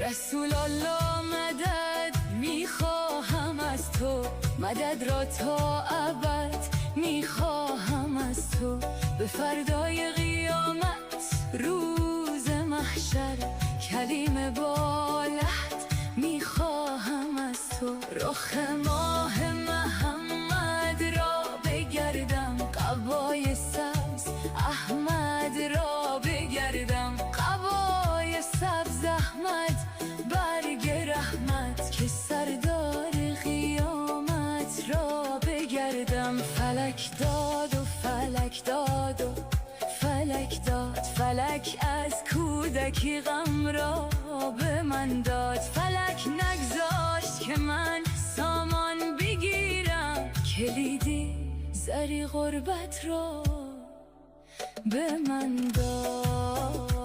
رسول الله مدد میخواهم از تو، مدد را تا ابد میخواهم از تو. به فردای قیامت روز محشر کلیم بالحد میخواهم از تو. رخ ماه محمد را بگردم، قبای سبز احمد را بگردم، قبای سبز احمد برگ رحمت، که سردار قیامت را بگردم. فلک داد و فلک داد و فلک داد، فلک از کودکی غم را به من داد. فلک نگذاشت که من سامان بگیرم، کلیدی زری غربت را به من داد.